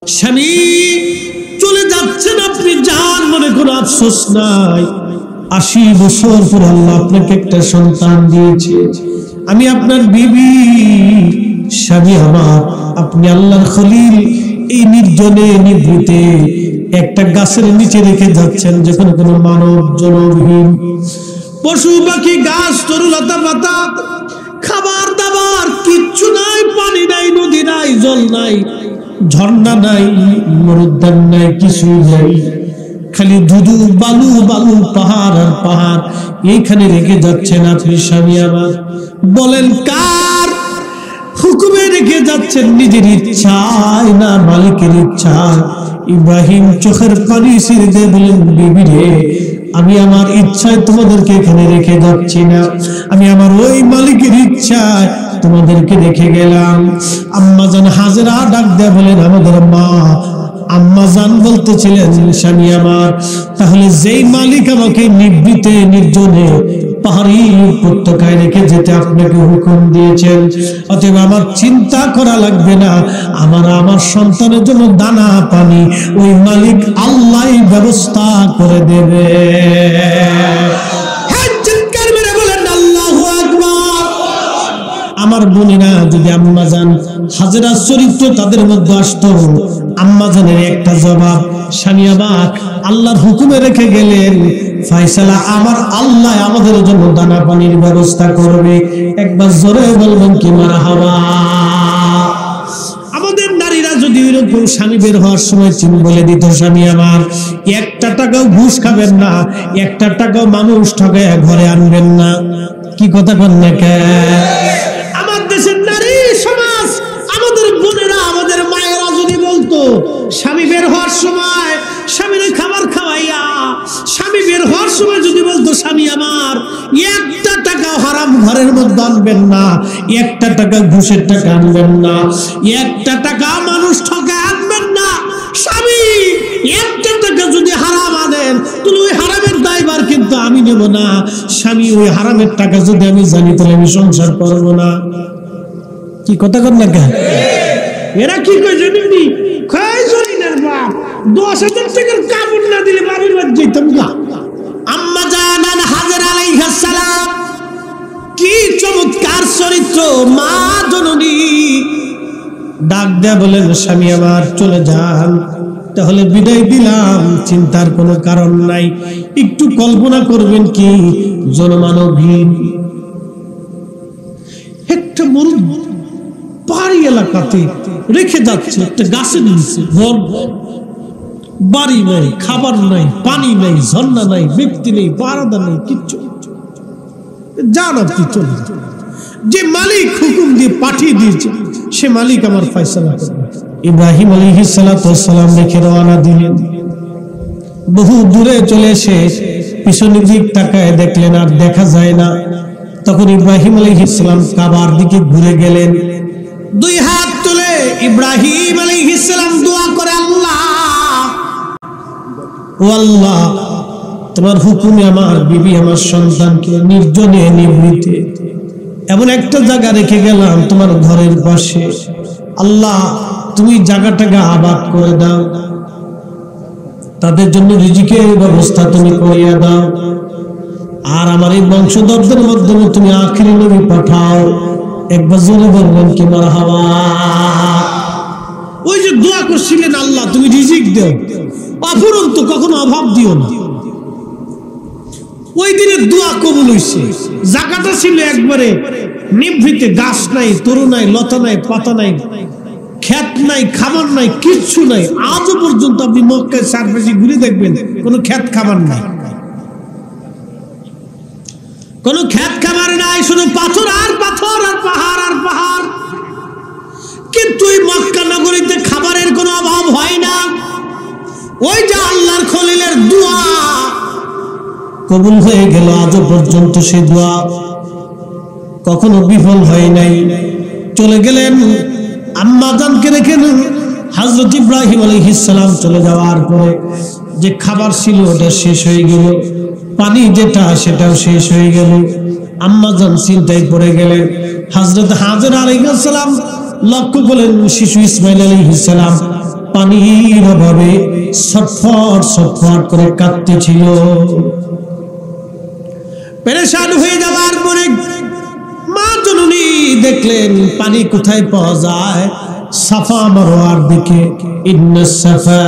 স্বামী চলে যাচ্ছেন, আপনি যান মনে কোনো আফসোস নাই। 80 বছর পর আল্লাহ আপনাকে একটা সন্তান দিয়েছে। আমি আপনার বিবি, স্বামী আমার, আপনি আল্লাহর খলিল এই নির্জনে নিভৃতে একটা গাছের নিচে রেখে যাচ্ছেন, যেখানে কোনো মানব জনহীন, পশু পাখি গাছ তরুলতা পাতা খাবার দাবার কিচ্ছু নাই, পানি নাই, নদী নাই, জল নাই, ঝর্ণা নাই, মরুদ্যান নাই, কিছুই নাই, খালি ধুধু বালু বালু, পাহাড় আর পাহাড়। এইখানে রেখে যাচ্ছেন আপনি স্বামী আমার, বলেন কার হুকুমে রেখে যাচ্ছেন? নিজের ইচ্ছায় না মালিকের ইচ্ছায়? ইব্রাহিম চোখের পানি ছেড়ে দিয়ে বলেন, বিবি রে, আমি আমার ইচ্ছায় তোমাদেরকে এখানে রেখে যাচ্ছি না, আমি আমার ওই মালিকের ইচ্ছায় তোমাদেরকে রেখে গেলাম। আম্মাজান হাজেরা ডাক দেয়া বলেন, আমাদের মা আম্মাজান বলতেছিলেন, স্বামী আমার, তাহলে যেই মালিক আমাকে নিভৃতে নির্জনে পাহাড়ি উপত্যকায় রেখে যেতে আপনাকে হুকুম দিয়েছেন, অতএব আমার চিন্তা করা লাগবে না, আমার সন্তানের জন্য দানা পানি ওই মালিক আল্লাহ ব্যবস্থা করে দেবে। আমার বোনেরা, যদি আম্মাজান হাজেরার চরিত্র তাদের মধ্যে আসতো, আম্মাজানের একটা জবাব, স্বামী আমার আল্লাহর হুকুমে রেখে গেলেন, ফয়সালা আমার আল্লাহ আমাদের জন্য দানা পানির ব্যবস্থা করবে। একবার জোরে বলবেন কি মারহাবা। আমাদের নারীরা যদি এরকম স্বামী বের হওয়ার সময় চিন বলে দিত, স্বামী আমার একটা টাকাও ঘুষ খাবেন না, একটা টাকাও মানুষ ঠকায় ঘরে আনবেন না, কি কথা বল না কে? আমার দেশের নারী সমাজ, আমাদের বোনেরা, আমাদের মায়েরা যদি বলতো, স্বামী বের হওয়ার সময় স্বামীর খাবার খাওয়াইয়া, স্বামী বের হওয়ার সময় যদি বলতো, স্বামী আমার একটা টাকা হারাম ঘরের মধ্যে আনবেন না, একটা টাকা ঘুষের টাকা আনবেন না, একটা টাকা মানুষ ঠকায় আনবেন না, স্বামী একটা টাকা যদি হারাম আনেন, তাহলে ওই হারামের দায়ভার কিন্তু আমি নেব না। স্বামী ওই হারামের টাকা যদি আমি জানি, তাহলে আমি সংসার করবো না। কি কথা কর না কেন? এরা কি কয় জানেননি? কয় জরিনের বাপ 10,000 টাকার কাপড় না দিলে বাড়ির বাদ যেতাম না। আম্মা জান হাজেরা আলাইহিস সালাম, কি চমৎকার চরিত্র, মা জননী। ডাক দেয়া বলেন, স্বামী আমার চলে যান, তাহলে বিদায় দিলাম, চিন্তার কোনো কারণ নাই। একটু কল্পনা করবেন কি, জনমানবহীন একটা মরু পাহাড়ি এলাকাতে রেখে যাচ্ছে, একটা গাছের নিচে, ঘর বাড়ি নাই, খাবার নাই, পানি নাই, ঝর্ণা নাই, ব্যক্তি নেই, পাহারাদা নেই, কিচ্ছু। যান আপনি চলে যান, যে মালিক হুকুম দিয়ে পাঠিয়ে দিয়েছে সে মালিক আমার ফয়সালা করবে। ইব্রাহিম আলাইহিস সালাতু ওয়াস সালাম রেখে রওনা দিলেন। বহু দূরে চলে এসে পিছনের দিক তাকায় দেখলেন আর দেখা যায় না। তখন ইব্রাহিম আলাইহিস সালাম কাবার দিকে ঘুরে গেলেন, দুই হাত তুলে ইব্রাহিম আলাইহিস সালাম দোয়া করে, আল্লাহ ও আল্লাহ, তোমার হুকুমে আমার বিবি আমার সন্তানকে নির্জনে নিভৃতে এমন একটা জায়গা রেখে গেলাম তোমার ঘরের পাশে, আল্লাহ তুমি জায়গাটাকে আবাদ করে দাও, তাদের জন্য রিজিকের ব্যবস্থা তুমি করিয়া দাও, আর আমার এই বংশধরদের মাধ্যমে তুমি আখিরি নবী পাঠাও। একবার জোরে বলবেন কি মারহাবা। ওই যে দোয়া করছিলেন, আল্লাহ তুমি রিজিক দাও, অফুরন্ত কখনো অভাব দিও না। ওই দিনের দোয়া কবুল হইছে। জায়গাটা ছিল একবারে নিভৃতে, গাছ নাই, তরু নাই, লতা নাই, পাতা নাই, ক্ষেত নাই, খাবার নাই, কিচ্ছু নাই। আজও পর্যন্ত আপনি মক্কায় চারপাশে ঘুরে দেখবেন, কোনো ক্ষেত খাবার নাই, কোনো ক্ষেত খাবার নাই, শুধু পাথর আর পাথর আর পাহাড় আর পাহাড়। কিন্তু এই মক্কা নগরীতে খাবারের কোনো অভাব হয় না। ওই যে আল্লাহর খলিলের দোয়া কবুল হয়ে গেল, আজও পর্যন্ত সেই দোয়া কখনো বিফল হয় নাই। চলে গেলেন আম্মাজানকে রেখে। হযরত ইব্রাহিম আলাইহিস সালাম চলে যাওয়ার পরে যে খাবার ছিল ওটা শেষ হয়ে গেল, পানি যেটা সেটাও শেষ হয়ে গেল। আম্মাজান চিন্তায় পড়ে গেলেন। হযরত হাজেরা আলাইহিস সালাম লক্ষ্য করলেন শিশু ইসমাইল আলাইহিস সালাম পানির অভাবে ছটফট ছটফট করে কাঁদতেছিল। পেরেশান হয়ে যাওয়ার পরে মা জননী দেখলেন পানি কোথায় পাওয়া যায়, সাফা মারওয়ার দিকে। ইন্নাস সাফা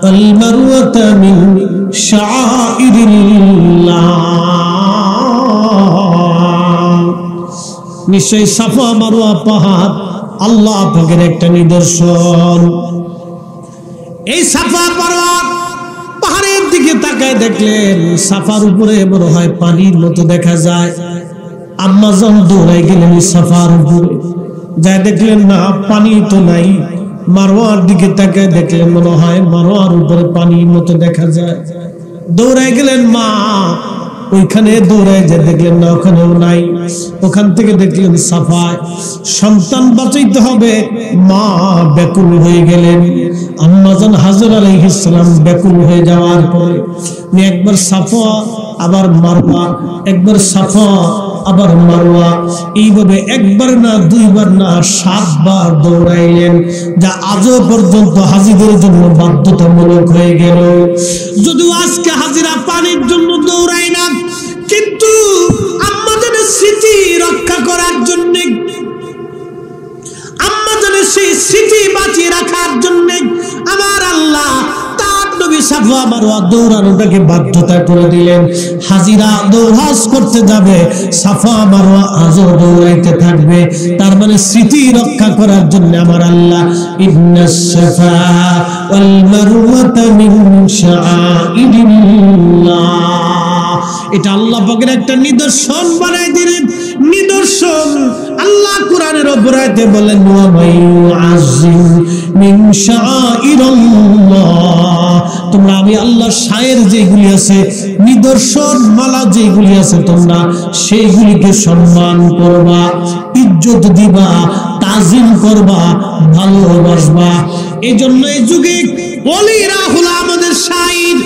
ওয়াল মারওয়াতা মিন শাআইরিল্লাহ, নিশ্চয়ই সাফা মারওয়া পাহাড় আল্লাহ পাকের একটা নিদর্শন। এই সাফা মারওয়া পাহাড়ের দিকে তাকায় দেখলেন সাফার উপরে মনে হয় পানির মতো দেখা যায়। আম্মা জান দৌড়াই গেলেন সাফার উপরে, যা দেখলেন না পানি তো নাই। মারওয়ার দিকে তাকায় দেখলেন মনে হয় মারওয়ার উপরে পানির মতো দেখা যায়। দৌড়াই গেলেন মা ওইখানে, দৌড়ায় যে দেখলেন না ওখানেও নাই। ওখান থেকে দেখলেন সাফায়। সন্তান বাঁচাইতে হবে, মা ব্যাকুল হয়ে গেলেন। আম্মা জান হাজরা আলাইহিস সালাম ব্যাকুল হয়ে যাওয়ার পরে একবার সাফা আবার মারওয়া, একবার সাফা আবার মারওয়া, এইভাবে একবার না দুইবার না 7 বার দৌড়াইলেন, যা আজও পর্যন্ত হাজিদের জন্য বাধ্যতামূলক হয়ে গেল। যদিও আজকে হাজিরা পানির জন্য দৌড়ায় না, কিন্তু আমাদের স্মৃতি রক্ষা করার জন্য, আমাদের সেই স্মৃতি বাঁচিয়ে রাখার জন্য আমার আল্লাহ তার নবী সাফা মারওয়া দৌড়ানোটাকে বাধ্যতা করে দিলেন। হাজিরা দৌড়াস করতে যাবে, সাফা মারওয়া আজও দৌড়াইতে থাকবে। তার মানে স্মৃতি রক্ষা করার জন্য আমার আল্লাহ ইন্নাস সাফা ওয়াল মারওয়াতা মিন শাআইরিল্লাহ, এটা আল্লাহ পাকের একটা নিদর্শন বানাই দিলেন। নিদর্শন আল্লাহ কোরআনের উপর আয়াতে বলেন ওয়া মাইয়ুআযিম মিন শাআইরিল্লাহ, তোমরা আমি আল্লাহর শায়ের যেগুলি আছে, নিদর্শন মালা যেগুলি আছে, তোমরা সেইগুলিকে সম্মান করবা, ইজ্জত দিবা, তাজিম করবা, ভালোবাসবা। এই জন্য এই যুগে ওলিরা হলো আমাদের শায়ের,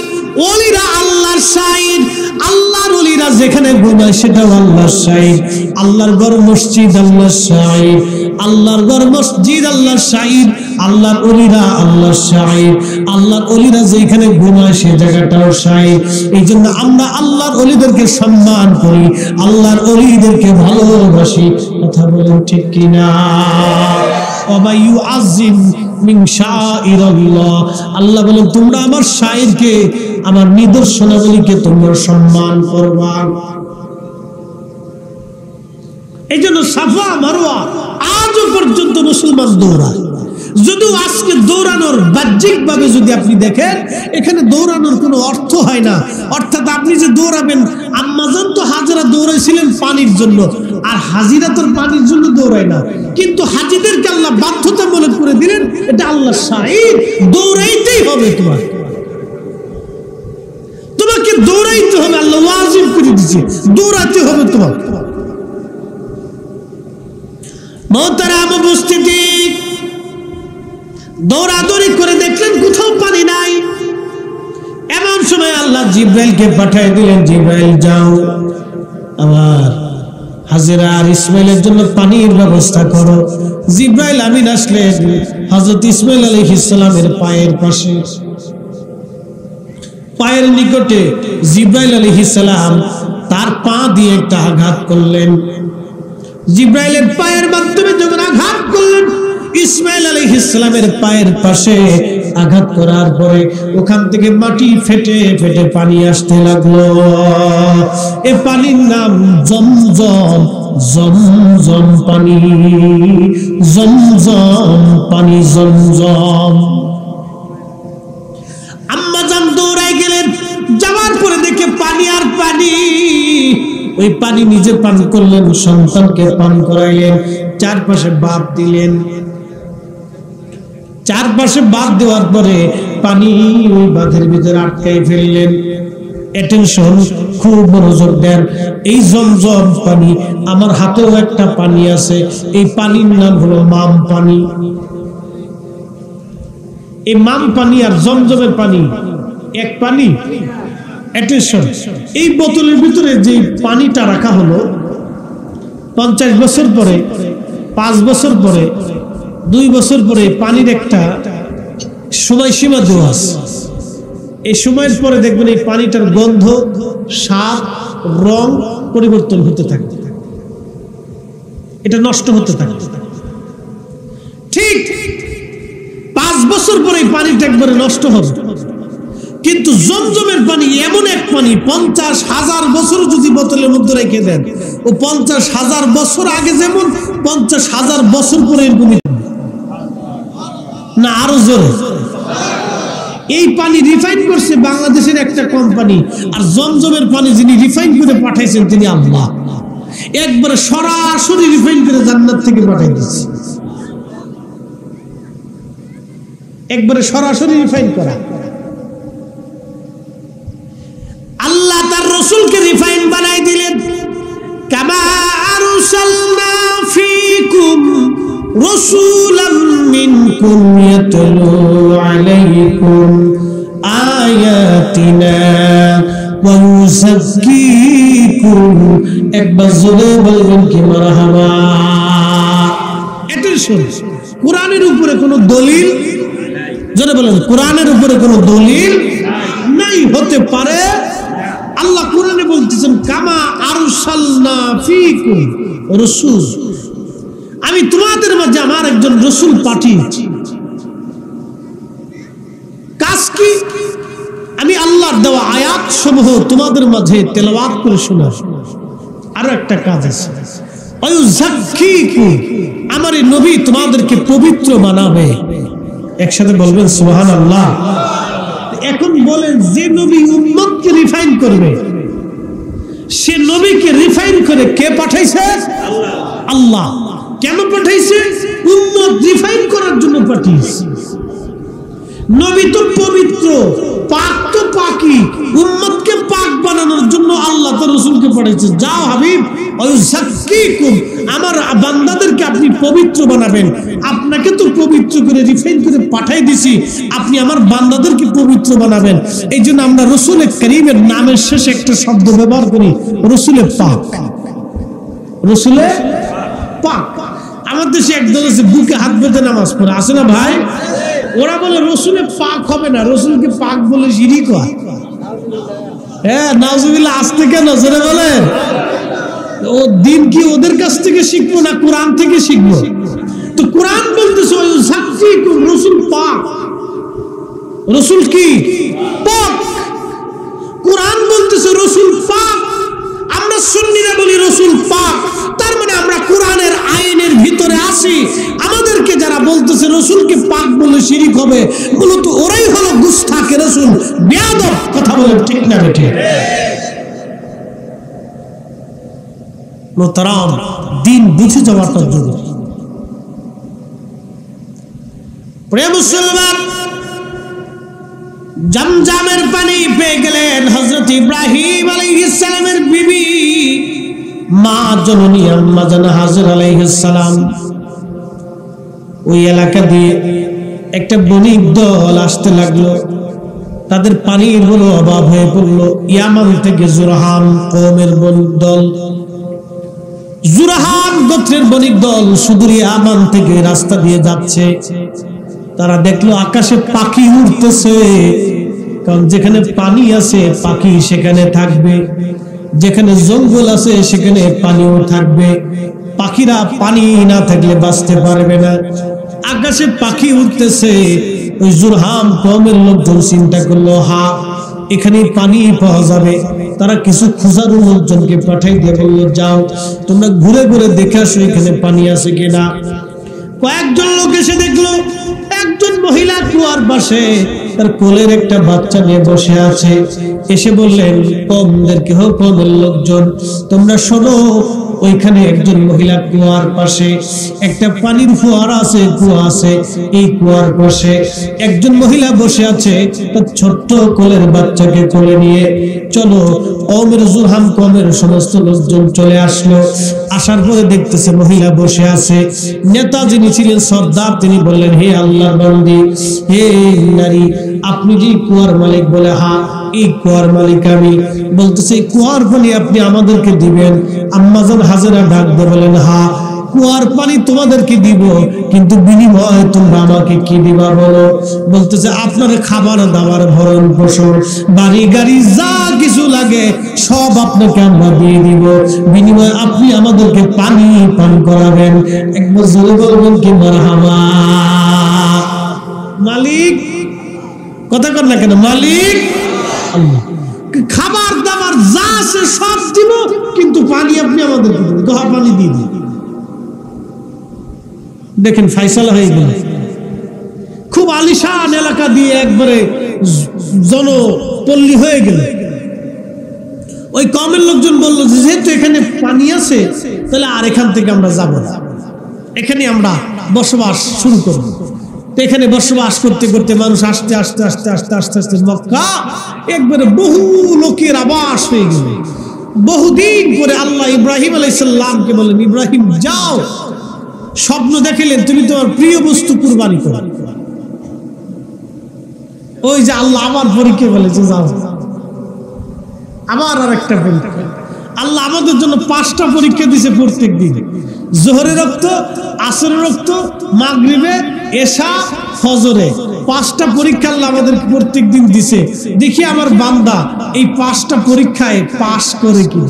ওলিরা আল্লাহর শায়ের। আল্লাহর ওলিরা যেখানে ঘুমায় সেটাও আল্লাহর শায়ের। আল্লাহর ঘর মসজিদ আল্লাহর শায়ের, আল্লাহর ঘর মসজিদ আল্লাহর শায়ের, আল্লাহর ওলিরা আল্লাহর শায়ের। আল্লাহর ওলিরা যেখানে ঘুমায় সেই জায়গাটাও শায়ের। এই জন্য আমরা আল্লাহর ওলিদেরকে সম্মান করি, আল্লাহর ওলিদেরকে ভালোবাসি। কথা বলেন ঠিক কিনা? আল্লাহ বলেন তোমরা আমার শায়েরকে, আমার নিদর্শনাবলীকে তোমরা সম্মান করবা। এই জন্য সাফা মারওয়া আজও পর্যন্ত মুসলমান দৌড়ায়। যদিও আজকে দৌড়ানোর বাহ্যিক ভাবে যদি আপনি দেখেন, এখানে দৌড়ানোর কোনো অর্থ হয় না। অর্থাৎ আপনি যে দৌড়াবেন, আম্মাজান তো হাজরা দৌড়াইছিলেন পানির জন্য, আর হাজিরা তো পানির জন্য দৌড়ায় না। কিন্তু হাজিদেরকে আল্লাহ বাধ্যতামূলক করে দিলেন, এটা আল্লাহর শায়ের, দৌড়াইতেই হবে। তোমাকে দৌড়াইতে হবে, আল্লাহ ওয়াজিব করে দিয়েছে, দৌড়াতে হবে তোমাকে। মুহতারাম উপস্থিতি, দৌড়াদৌড়ি করে দেখলেন কোথাও পানি নাই। এমন সময় আল্লাহ জিব্রাইলকে পাঠিয়ে দিলেন, জিব্রাইল যাও আমার হাজেরা আর ইসমাইলের জন্য পানির ব্যবস্থা করো। জিব্রাইল আমিন আসলেন হযরত ইসমাইল আলাইহিস সালামের পায়ের পাশে, পায়ের নিকটে জিব্রাইল আলাইহিস সালাম তার পা দিয়ে একটা আঘাত করলেন। জিব্রাইলের পায়ের মাধ্যমে যখন আঘাত করলেন, ইসমাইল আলাইহিস সালামের পায়ের পাশে আঘাত করার পরে ওখান থেকে মাটি ফেটে ফেটে পানি আসতে লাগলো। এই পানির নাম জমজম, জমজম পানি, জমজম পানি, জমজম। আম্মা জান দৌড়াই গেলেন, যাওয়ার পরে দেখে পানি আর পানি। ওই পানি নিজে পান করলেন, সন্তানকে পান করাইলেন, চারপাশে বাঁধ দিলেন। চারপাশে বাঁধ দেওয়ার পরে পানি ওই বাঁধের ভিতরে আটকাই ফেললেন। অ্যাটেনশন, খুব মনোযোগ দেন। এই জমজম পানি, আমার হাতেও একটা পানি আছে, এই পানির নাম হলো মাম পানি। এই মাম পানি আর জমজমের পানি এক পানি। অ্যাটেনশন, এই বোতলের ভিতরে যে পানিটা রাখা হলো, 50 বছর পরে, 5 বছর পরে, 2 বছর পরে পানির একটা সময়সীমা দেওয়া আছে। এই সময়ের পরে দেখবেন এই পানিটার গন্ধ, স্বাদ, রং পরিবর্তন হতে থাকে, এটা নষ্ট হতে থাকে। ঠিক 5 বছর পরে এই পানিটা একবারে নষ্ট হবে। কিন্তু জমজমের পানি এমন এক পানি, 50,000 বছর যদি বোতলের মধ্যে রেখে দেন, ও 50,000 বছর আগে যেমন 50,000 বছর পরে এরকমই না, আরো জোরে। এই পানি রিফাইন করছে বাংলাদেশের একটা কোম্পানি, আর জমজমের পানি যিনি রিফাইন করে পাঠাইছেন তিনি আল্লাহ। একবারে সরাসরি রিফাইন করে জান্নাত থেকে পাঠাই দিচ্ছে, একবারে সরাসরি রিফাইন করা। আল্লাহ তার রাসূলকে রিফাইন বানাই দিলেন। কামা আরসালনা ফীকুম রাসূলাম মিনকুম ইয়াতলু আলাইকুম আয়াতিনা ওয়া ইউযাক্কিকুম। একবার জোরে বলবেন কি মারহাবা। এটাই শুনুন, কোরআনের উপরে কোনো দলিল, জোরে বলেন, কোরআনের উপরে কোনো দলিল নাই, হতে পারে। আল্লাহ কোরআনে বলতেছেন কামা আরসালনা ফীকুম রাসূল, আমি তোমাদের মাঝে আমার একজন রাসূল পাঠিয়েছি। কাজ কি? আমি আল্লাহর দেওয়া আয়াত সমূহ তোমাদের মাঝে তেলাওয়াত করে শোনার। আরো একটা কাজ আছে, ওয়ায়ুযাক্কিকুম, আমার এই নবী তোমাদেরকে পবিত্র বানাবে। একসাথে বলবেন সুবহানাল্লাহ। এখন বলেন, যে নবী উম্মতকে রিফাইন করবে, সে নবীকে রিফাইন করে কে পাঠাইছে? আল্লাহ। কেন পাঠাইছে? উম্মত রিফাইন করার জন্য পাঠিয়েছে। নবী তো পবিত্র, পাক তো পাকি, উম্মতকে পাক বানানোর জন্য আল্লাহ তার রাসূলকে পাঠিয়েছে। যাও হাবিব, ওয়ায়ুযাক্কিকুম, আমার বান্দাদেরকে আপনি পবিত্র বানাবেন। আপনাকে তো পবিত্র করে রিফাইন করে পাঠাই দিছি, আপনি আমার বান্দাদেরকে পবিত্র বানাবেন। এই জন্য আমরা রাসূলে কারীমের নামের শেষে একটা শব্দ ব্যবহার করি, রাসূলে পাক। রাসূলে পাক। আমার দেশে একদল আছে বুকে হাত বেঁধে নামাজ পড়ে, আছে না ভাই? ওরা বলে রাসূলে পাক হবে না, রাসূলকে পাক বলে শিরিক হয়। হ্যাঁ, নাউজুবিল্লাহ। আসতে কেন জোরে বলেন? ও দিন কি ওদের কাছ থেকে শিখবো না কোরআন থেকে শিখবো? তো কোরআন বলতেছে ওয়ায়ুযাক্কিকুম, রাসূল পাক। রাসূল কি? পাক। কোরআন বলতেছে রাসূল পাক। আমরা সুন্নিরা বলি রাসূল পাক, তার মানে আমরা কোরআনের আইনের ভিতরে আছি। আমাদেরকে যারা বলতেছে রাসূলকে পাক বলে শিরিক হবে, মূলত ওরাই হলো গুস্তাখে রাসূল, বেয়াদব। কথা বলেন ঠিক না বেঠিক? মোহতারাম, দিন বুঝে যাওয়াটা জরুরি। প্রিয় মুসলমান, জমজমের পানি পেয়ে গেলেন হযরত ইব্রাহিম আলাইহিস সালামের বিবি, মা জননী আম্মা জান হাজরা আলাইহিস সালাম। ওই এলাকা দিয়ে একটা বণিক দল আসতে লাগলো। তাদের পানির বড় অভাব হয়ে পড়লো। ইয়ামান থেকে জুরহাম কওমের বণিক দল, জুরহাম গোত্রের বণিক দল সুদূর ইয়ামান থেকে রাস্তা দিয়ে যাচ্ছে। তারা দেখলো আকাশে পাখি উড়তেছে, কারণ যেখানে পানি আছে পাখি সেখানে থাকবে, যেখানে জঙ্গল আছে সেখানে পানিও থাকবে। পাখিরা পানি না থাকলে বাঁচতে পারবে না। আকাশে পাখি উঠতেছে। ওই জুরহাম কওমের লোকজন চিন্তা করলো, হা, এখানে পানি পাওয়া যাবে। তারা কিছু খোঁজার লোকজনকে পাঠাই দিয়ে বললো, যাও তোমরা ঘুরে ঘুরে দেখে আসো এখানে পানি আছে কিনা। কয়েকজন লোক এসে দেখলো একজন মহিলা কুয়ার পাশে তার কোলের একটা বাচ্চা নিয়ে বসে আছে। এসে বললেন কওমদেরকে, হো কওমের লোকজন, তোমরা শোনো, ওইখানে একজন মহিলা কুয়ার পাশে একটা পানির ফোয়ারা আছে, কুয়া আছে, এই কুয়ার পাশে একজন মহিলা বসে আছে তার ছোট্ট কোলের বাচ্চাকে কোলে নিয়ে। চলো। কওমের জুরহাম কওমের সমস্ত লোকজন চলে আসলো। আসার পরে দেখতেছে মহিলা বসে আছে। নেতা যিনি ছিলেন, সর্দার, তিনি বললেন, হে আল্লাহর বান্দি, হে নারী, আপনি যে কুয়ার মালিক? বলে, হ্যাঁ, এই কুয়ার মালিক আমি। বলতেছে, কুয়ার পানি আপনি আমাদেরকে দিবেন? আম্মা জান হাজেরা ডাক দিয়ে বলেন, হ্যাঁ, কুয়ার পানি তোমাদেরকে দিব, কিন্তু বিনিময়ে তোমরা আমাকে কি দিবা বলো? বলতেছে আপনার খাবার দাবার ভরণ পোষণ বাড়ি গাড়ি যা কিছু লাগে সব আপনাকে আমরা দিয়ে দিব, বিনিময়ে আপনি আমাদেরকে পানি পান করাবেন। একবার জোরে বলবেন কি মারহাবা। মালিক কথা কর না কেন? মালিক আল্লাহ। খাবার দাবার যা আছে সব দিব, কিন্তু পানি আপনি আমাদেরকে দিবেন, দোহা পানি দিয়ে দিন। দেখেন ফাইসালা হয়ে গেল। খুব আলিশান এলাকা দিয়ে একবারে জনপল্লী হয়ে গেল। ওই কমের লোকজন বলল যে যেহেতু এখানে পানি আছে তাহলে আর এখান থেকে আমরা যাব না, এখানে আমরা বসবাস শুরু করব। তো এখানে বসবাস করতে করতে মানুষ আস্তে আস্তে আস্তে আস্তে আস্তে আস্তে মক্কা একবারে বহু লোকের আবাস হয়ে গেল। বহুদিন পরে আল্লাহ ইব্রাহিম আলাইহিস সালামকে বললেন, ইব্রাহিম যাও, স্বপ্ন দেখিলেন তুমি তোমার প্রিয় বস্তু কুরবানি করো। ওই যে আল্লাহ আবার পরীক্ষা বলেছে, যাও আবার আর একটা পরীক্ষা। আল্লাহ আমাদের জন্য 5টা পরীক্ষা দিয়েছে প্রত্যেক দিন। জোহরে রক্ত, আসরের রক্ত, মাগরিবে, এশা, ফজরে, 5টা পরীক্ষা আল্লাহ আমাদের প্রত্যেক দিন দিছে। দেখি আমার বান্দা এই 5টা পরীক্ষায় পাস করে কি।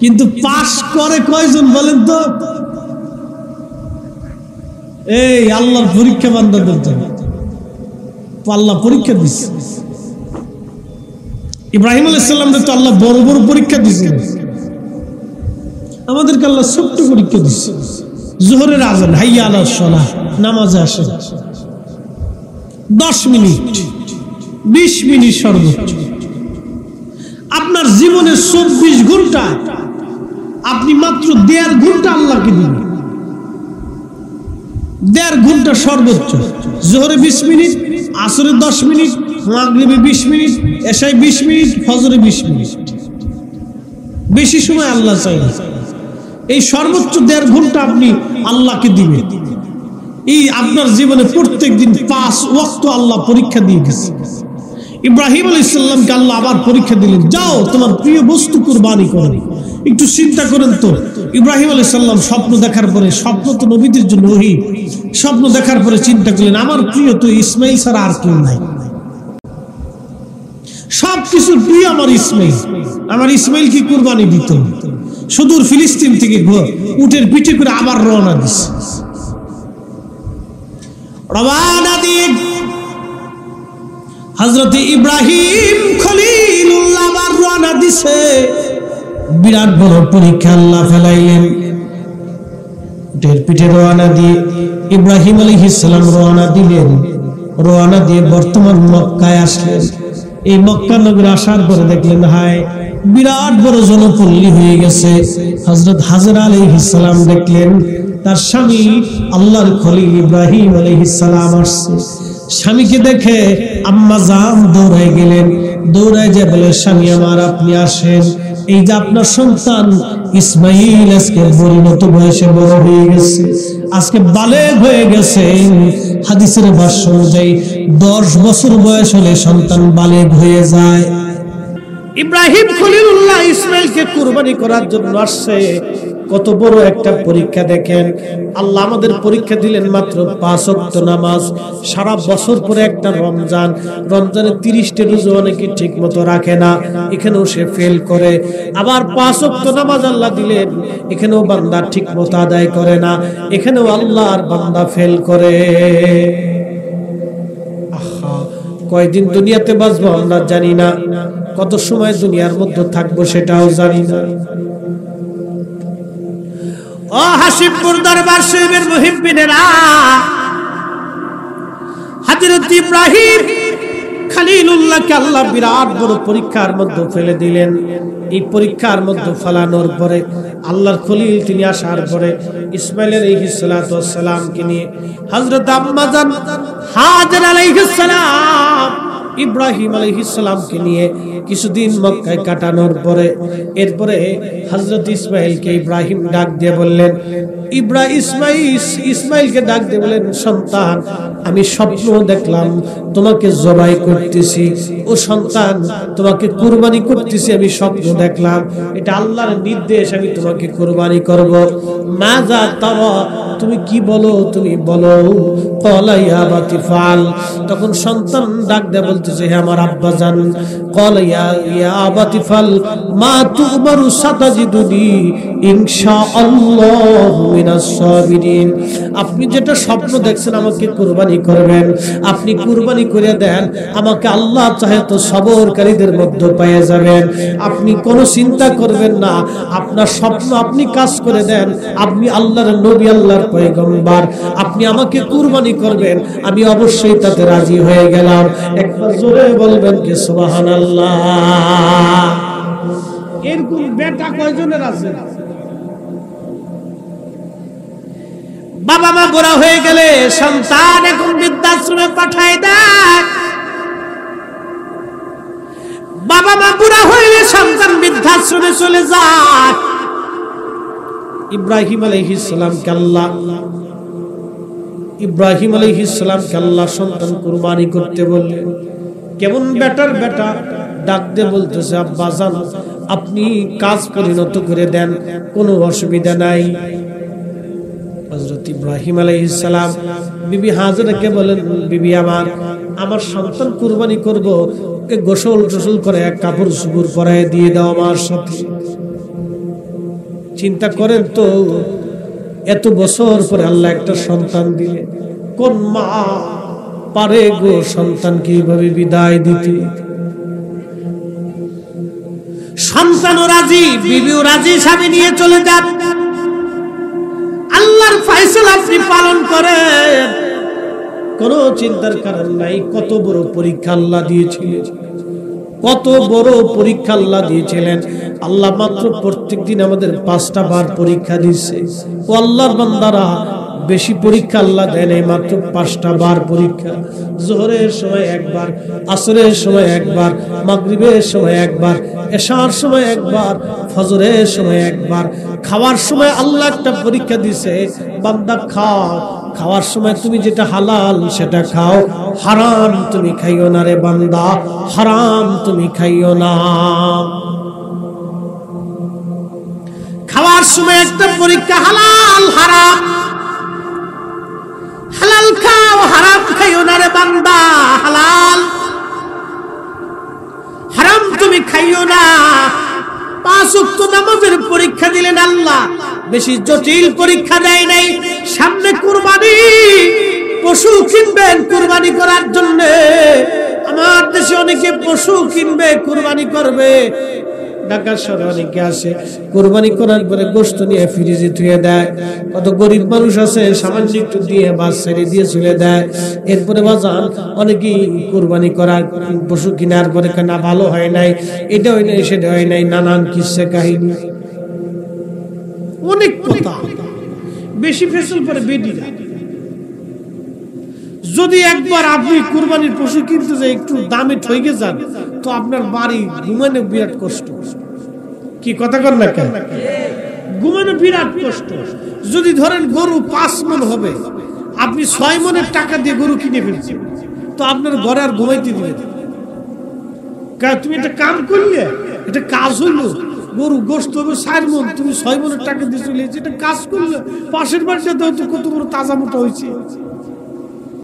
কিন্তু পাস করে কয়জন বলেন তো? এই আল্লাহর পরীক্ষা বান্দাদের জন্য আল্লাহ পরীক্ষা দিচ্ছে। ইব্রাহিম আলাইহিস সালামকে তো আল্লাহ বড় বড় পরীক্ষা দিয়েছিলেন, আমাদেরকে আল্লাহ ছোট্ট পরীক্ষা দিচ্ছে। জোহরের আজান, হাইয়া আলাস সালাহ, নামাজে আসে 10 মিনিট 20 মিনিট সর্বোচ্চ। আপনার জীবনে 24 ঘন্টা আপনি মাত্র 1.5 ঘন্টা আল্লাহকে দিবেন। 1.5 ঘন্টা সর্বোচ্চ। জোহরে 20 মিনিট, আসরে 10 মিনিট, মাগরিবে 20 মিনিট, এশায় 20 মিনিট, ফজরে 20 মিনিট। বেশি সময় আল্লাহ চাই না। এই সর্বোচ্চ 1.5 ঘন্টা আপনি আল্লাহকে দিবেন। এই আপনার জীবনে প্রত্যেক দিন 5 ওয়াক্ত আল্লাহ পরীক্ষা দিয়ে গেছে। ইব্রাহিম আলাইহিস সালামকে আল্লাহ আবার পরীক্ষা দিলেন, যাও তোমার প্রিয় বস্তু কুরবানি করো। একটু চিন্তা করেন তো, ইব্রাহিম আলাইহিস সালাম স্বপ্ন দেখার পরে, স্বপ্ন তো নবীদের জন্য ওহী, স্বপ্ন দেখার পরে চিন্তা করলেন আমার প্রিয় তো ইসমাইল ছাড়া আর কেউ নাই, সবকিছু প্রিয় আমার ইসমাইল। আমার ইসমাইল কি কুরবানি দিত? সুদূর ফিলিস্তিন থেকে উটের পিঠে করে আবার রওনা দিছে। রওনা দিয়ে হযরত ইব্রাহিম খলিলুল্লাহ আবার রওনা দিছে। বিরাট বড় পরীক্ষা আল্লাহ ফেলাইলেন। উটের পিঠে রওনা দিয়ে ইব্রাহিম আলাইহিস সালাম রওনা দিলেন। রওনা দিয়ে বর্তমান মক্কায় আসলেন। এই মক্কা নগরে আসার পরে দেখলেন হায় বিরাট বড় জনপল্লী হয়ে গেছে। হযরত হাজরা আলাইহিস সালাম দেখলেন তার স্বামী আল্লাহর খলিল ইব্রাহিম আলাইহিস সালাম আসছে। স্বামীকে দেখে আম্মা জান দৌড়ায় গেলেন। দৌড়ায় যে বলে, স্বামী আমার আপনি আসেন, এই যে আপনার সন্তান ইসমাইল আজকে পরিণত বয়সে বড় হয়ে গেছে, আজকে বালেগ হয়ে গেছে। হাদিসের ভাষ্য অনুযায়ী 10 বছর বয়স হলে সন্তান বালেগ হয়ে যায়। ইব্রাহিম খলিলুল্লাহ ইসমাইলকে কুরবানি করার জন্য আসছে। কত বড় একটা পরীক্ষা দেখেন। আল্লাহ আমাদের পরীক্ষা দিলেন মাত্র 5 ওয়াক্ত নামাজ। সারা বছর পরে একটা রমজান, রমজানে 30টা রোজা অনেকে ঠিক মতো রাখে না, এখানেও সে ফেল করে। আবার 5 ওয়াক্ত নামাজ আল্লাহ দিলেন, এখানেও বান্দা ঠিক মতো আদায় করে না, এখানেও আল্লাহর বান্দা ফেল করে। কয়দিন দুনিয়াতে বাঁচবো আমরা জানি না, কত সময় দুনিয়ার মধ্যে থাকবো সেটাও জানি না। ও হাসিবপুর দরবার শরীফের মুহিব্বিনেরা, হযরত ইব্রাহিম খলিলুল্লাহকে আল্লাহ বিরাট বড় পরীক্ষার মধ্যে ফেলে দিলেন। এই পরীক্ষার মধ্যে ফেলানোর পরে আল্লাহর খলিল তিনি আসার পরে ইসমাইল আলাইহিস সালাতু ওয়াস সালামকে নিয়ে হযরত আম্মা জান হাজরা আলাইহিস সালাম ইব্রাহিম আলাইহিস সালামকে নিয়ে কিছুদিন মক্কায় কাটানোর পরে এরপরে হযরত ইসমাইলকে ইব্রাহিম ডাক দিয়ে বললেন, ইসমাইলকে ডাক দিয়ে বলেন, সন্তান আমি স্বপ্ন দেখলাম তোমাকে জবাই করতেছি, ও সন্তান তোমাকে কুরবানি করতেছি, আমি স্বপ্ন দেখলাম, এটা আল্লাহর নির্দেশ, আমি তোমাকে কুরবানি করব। মাযা তারা, তুমি কি বলো, তুমি বলো। ক্বালা ইয়া আবাতি ফাল, তখন সন্তান ডাক দিয়ে বলতেছে, হে আমার আব্বা জান। ক্বালা ইয়া আবাতি ফাল মা তুমারু সাতাজিদুনি ইনশাআল্লাহু মিনাস সাবিরিন। আপনি যেটা স্বপ্ন দেখছেন আমাকে কুরবানি করবেন, আপনি কুরবানি করে দেন, আমাকে আল্লাহ চাহে তো সবরকারীদের মধ্যে পেয়ে যাবেন। আপনি কোনো চিন্তা করবেন না, আপনার স্বপ্ন আপনি কাজ করে দেন, আপনি আল্লাহর নবী, আল্লাহর পয়গম্বর, আপনি আমাকে কুরবানি করবেন, আমি অবশ্যই তাতে রাজি হয়ে গেলাম। একবার জোরে বলবেন কি সুবহানাল্লাহ। এরকম বেটা কয়জনের আছে? বাবা মা বুড়া হয়ে গেলে সন্তান এখন বৃদ্ধাশ্রমে পাঠায় দেয়। বাবা মা বুড়া হয়ে সন্তান বৃদ্ধাশ্রমে চলে যায়। ইব্রাহিম আলাইহিস সালামকে আল্লাহ সন্তান কুরবানি করতে বললেন। কেমন বেটার বেটা ডাক দিয়ে বলতেছে, আব্বা জান আপনি কাজ পরিণত করে দেন, কোনো অসুবিধা নাই। হযরত ইব্রাহিম আলাইহিস সালাম বিবি হাজরাকে বলেন, বিবি আমার সন্তান কুরবানি করব, ওকে গোসল করে এক কাপড় চোপড় পরায় দিয়ে দাও আমার সাথে। চিন্তা করেন তো, এত বছর পরে আল্লাহ একটা সন্তান দিলে, কোন মা পারে গো সন্তানকে এইভাবে বিদায় দিতে? সন্তানও রাজি, বিবিও রাজি, স্বামী নিয়ে চলে যান। আল্লাহর ফয়সালা আপনি পালন করেন, কোনো চিন্তার কারণ নাই। কত বড় পরীক্ষা আল্লাহ দিয়েছিলেন, কত বড় পরীক্ষা আল্লাহ দিয়েছিলেন। আল্লাহ মাত্র প্রত্যেকদিন আমাদের 5টা বার পরীক্ষা দিচ্ছে। ও আল্লাহর বান্দারা, বেশি পরীক্ষা আল্লাহ দেয় নাই, মাত্র 5টা বার পরীক্ষা। যোহরের সময় একবার, আসরের সময় একবার, মাগরিবের সময় একবার, এশার সময় একবার, ফজরের সময় একবার। খাওয়ার সময় আল্লাহ একটা পরীক্ষা দিছে, বান্দা খাও, খাওয়ার সময় তুমি যেটা হালাল সেটা খাও, হারাম তুমি খাইও না রে বান্দা, হারাম তুমি খাইও না। খাওয়ার সময় একটা পরীক্ষা, হালাল হারাম, হালাল খাও, হারাম খাইও না রে বান্দা, হালাল হারাম তুমি খাইও না। 5 ওয়াক্ত নামাজের পরীক্ষা দিলেন আল্লাহ, বেশি জটিল পরীক্ষা দেয় নাই। সামনে কুরবানি, পশু কিনবেন কুরবানি করার জন্য। আমার দেশে অনেকে পশু কিনবে, কুরবানি করবে। ঢাকা শহরে অনেকে আসে, কুরবানি করার পরে গোশত নিয়ে ফ্রিজে ধুয়ে দেয়। কত গরিব মানুষ আছে, সামান্য একটু দিয়ে বাস ছেড়ে দিয়ে চলে দেয়। এরপরে বাজান অনেকেই কুরবানি করার পশু কেনার পরে না ভালো হয় নাই, এটা হয় নাই, সেটা হয় নাই, নানান কিসসা কাহিনী, অনেক কথা। বেশি ফেসল পরে বেডিরা। যদি একবার আপনি কুরবানির পশু কিনতে যাই একটু দামে ঠকে যান, তো আপনার বাড়ি ঘুমানো বিরাট কষ্ট। কি কথা কর না কেন? ঘুমানো বিরাট কষ্ট। যদি ধরেন গরু 5 মণ হবে, আপনি 6 মণের টাকা দিয়ে গরু কিনে ফেলছেন, তো আপনার ঘরে আর ঘুমাইতে দিবে না। তুমি একটা কাম করলে, এটা কাজ হইলো, গরু গোশত হবে 4 মণ, তুমি 6 মণের টাকা দিয়ে চলে, এটা কাজ করলে পাশের বাড়িতে কত বড় তাজা মোটা হয়েছে।